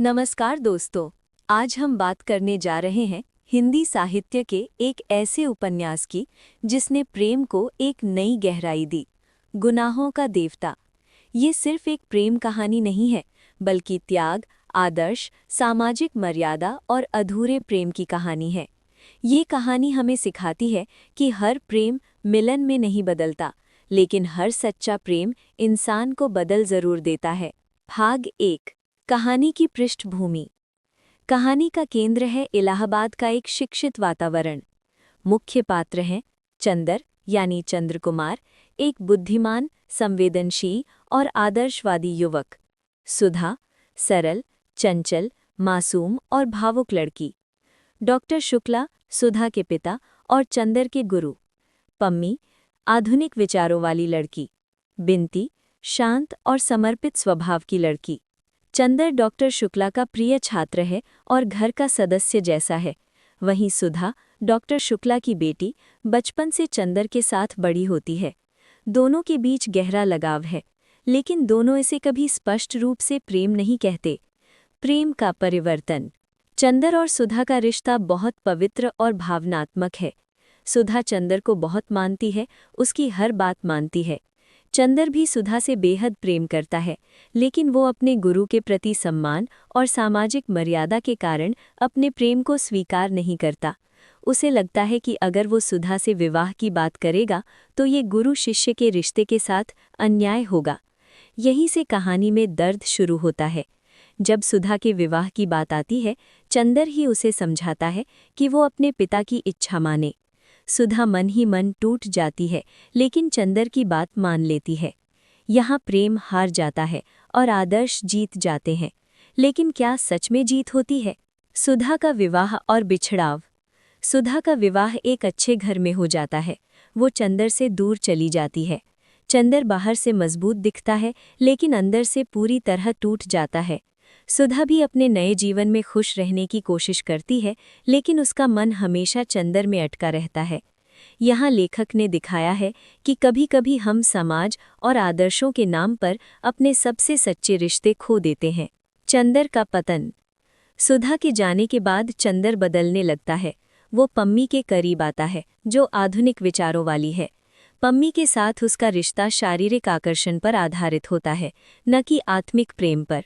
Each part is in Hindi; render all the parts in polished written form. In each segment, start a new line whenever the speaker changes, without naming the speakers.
नमस्कार दोस्तों। आज हम बात करने जा रहे हैं हिंदी साहित्य के एक ऐसे उपन्यास की जिसने प्रेम को एक नई गहराई दी। गुनाहों का देवता। ये सिर्फ एक प्रेम कहानी नहीं है, बल्कि त्याग, आदर्श, सामाजिक मर्यादा और अधूरे प्रेम की कहानी है। ये कहानी हमें सिखाती है कि हर प्रेम मिलन में नहीं बदलता, लेकिन हर सच्चा प्रेम इंसान को बदल जरूर देता है। भाग 1। कहानी की पृष्ठभूमि। कहानी का केंद्र है इलाहाबाद का एक शिक्षित वातावरण। मुख्य पात्र हैं चंदर यानी चंद्र कुमार, एक बुद्धिमान, संवेदनशील और आदर्शवादी युवक। सुधा, सरल, चंचल, मासूम और भावुक लड़की। डॉक्टर शुक्ला, सुधा के पिता और चंदर के गुरु। पम्मी, आधुनिक विचारों वाली लड़की। बिनती, शांत और समर्पित स्वभाव की लड़की। चंदर डॉक्टर शुक्ला का प्रिय छात्र है और घर का सदस्य जैसा है। वहीं सुधा, डॉक्टर शुक्ला की बेटी, बचपन से चंदर के साथ बड़ी होती है। दोनों के बीच गहरा लगाव है, लेकिन दोनों इसे कभी स्पष्ट रूप से प्रेम नहीं कहते। प्रेम का परिवर्तन। चंदर और सुधा का रिश्ता बहुत पवित्र और भावनात्मक है। सुधा चंदर को बहुत मानती है, उसकी हर बात मानती है। चंदर भी सुधा से बेहद प्रेम करता है, लेकिन वो अपने गुरु के प्रति सम्मान और सामाजिक मर्यादा के कारण अपने प्रेम को स्वीकार नहीं करता। उसे लगता है कि अगर वो सुधा से विवाह की बात करेगा तो ये गुरु शिष्य के रिश्ते के साथ अन्याय होगा। यहीं से कहानी में दर्द शुरू होता है। जब सुधा के विवाह की बात आती है, चंदर ही उसे समझाता है कि वो अपने पिता की इच्छा माने। सुधा मन ही मन टूट जाती है, लेकिन चंदर की बात मान लेती है। यहाँ प्रेम हार जाता है और आदर्श जीत जाते हैं। लेकिन क्या सच में जीत होती है? सुधा का विवाह और बिछड़ाव। सुधा का विवाह एक अच्छे घर में हो जाता है। वो चंदर से दूर चली जाती है। चंदर बाहर से मजबूत दिखता है, लेकिन अंदर से पूरी तरह टूट जाता है। सुधा भी अपने नए जीवन में खुश रहने की कोशिश करती है, लेकिन उसका मन हमेशा चंदर में अटका रहता है। यहाँ लेखक ने दिखाया है कि कभी-कभी हम समाज और आदर्शों के नाम पर अपने सबसे सच्चे रिश्ते खो देते हैं। चंदर का पतन। सुधा के जाने के बाद चंदर बदलने लगता है। वो पम्मी के करीब आता है, जो आधुनिक विचारों वाली है। पम्मी के साथ उसका रिश्ता शारीरिक आकर्षण पर आधारित होता है, न कि आत्मिक प्रेम पर।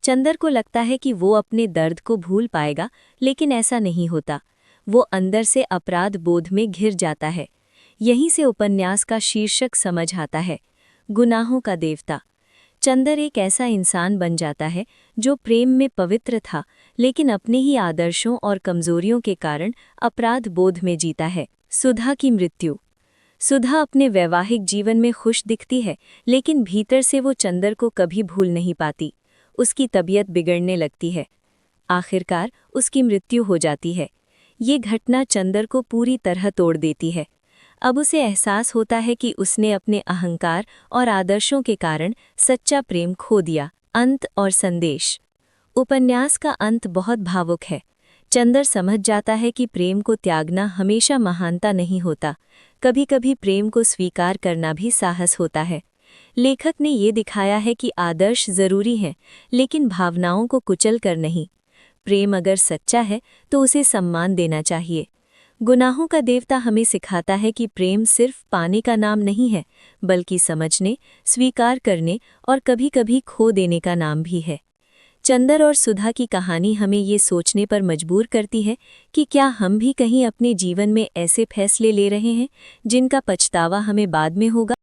चंदर को लगता है कि वो अपने दर्द को भूल पाएगा, लेकिन ऐसा नहीं होता। वो अंदर से अपराध बोध में घिर जाता है। यहीं से उपन्यास का शीर्षक समझ आता है, गुनाहों का देवता। चंदर एक ऐसा इंसान बन जाता है जो प्रेम में पवित्र था, लेकिन अपने ही आदर्शों और कमजोरियों के कारण अपराध बोध में जीता है। सुधा की मृत्यु। सुधा अपने वैवाहिक जीवन में खुश दिखती है, लेकिन भीतर से वो चंदर को कभी भूल नहीं पाती। उसकी तबीयत बिगड़ने लगती है। आखिरकार उसकी मृत्यु हो जाती है। ये घटना चंदर को पूरी तरह तोड़ देती है। अब उसे एहसास होता है कि उसने अपने अहंकार और आदर्शों के कारण सच्चा प्रेम खो दिया। अंत और संदेश। उपन्यास का अंत बहुत भावुक है। चंदर समझ जाता है कि प्रेम को त्यागना हमेशा महानता नहीं होता। कभी-कभी प्रेम को स्वीकार करना भी साहस होता है। लेखक ने ये दिखाया है कि आदर्श जरूरी हैं, लेकिन भावनाओं को कुचल कर नहीं। प्रेम अगर सच्चा है तो उसे सम्मान देना चाहिए। गुनाहों का देवता हमें सिखाता है कि प्रेम सिर्फ पाने का नाम नहीं है, बल्कि समझने, स्वीकार करने और कभी-कभी खो देने का नाम भी है। चंदर और सुधा की कहानी हमें ये सोचने पर मजबूर करती है कि क्या हम भी कहीं अपने जीवन में ऐसे फैसले ले रहे हैं जिनका पछतावा हमें बाद में होगा।